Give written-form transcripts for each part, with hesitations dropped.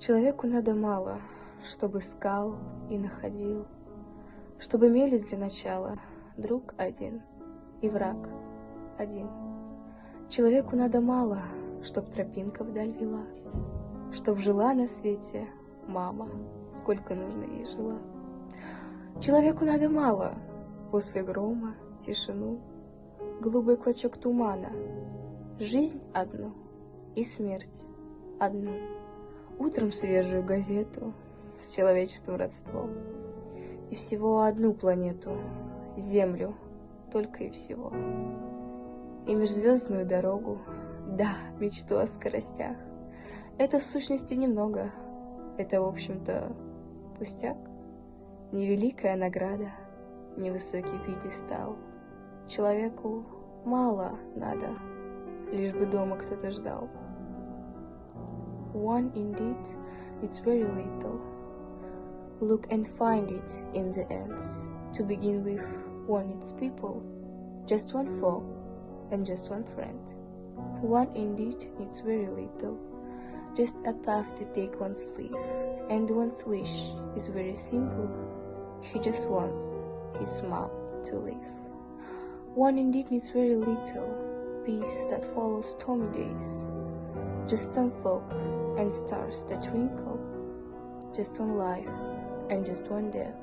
Человеку надо мало, чтобы искал и находил, чтобы имелись для начала друг один и враг один. Человеку надо мало, чтоб тропинка вдаль вела, чтоб жила на свете мама, сколько нужно ей жила. Человеку надо мало, после грома тишину, голубой клочок тумана, жизнь одну и смерть одну, утром свежую газету с человеческим родством, и всего одну планету, Землю, только и всего, и межзвездную дорогу, да, мечту о скоростях. Это в сущности немного, это, в общем-то, пустяк, невеликая награда, невысокий пьедестал. Человеку мало надо, лишь бы дома кто-то ждал. One indeed, it's very little. Look and find it in the ends. To begin with, one needs people, just one foe and just one friend. One indeed needs very little, just a path to take one's leave, and one's wish is very simple. He just wants his mom to live. One indeed needs very little, peace that follows stormy days, just some folk and stars that twinkle, just one life and just one death.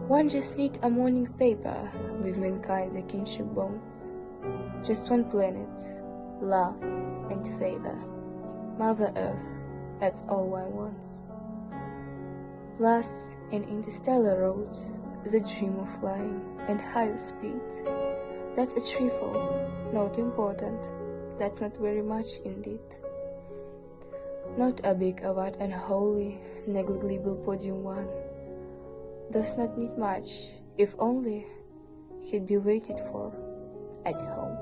One just need a morning paper with mankind's kinship bonds, just one planet, love and favor, Mother Earth, that's all one wants. Plus, an interstellar road, the dream of flying and higher speed, that's a trifle, not important, that's not very much indeed. Not a big, award and holy, negligible podium one, does not need much, if only he'd be waited for at home.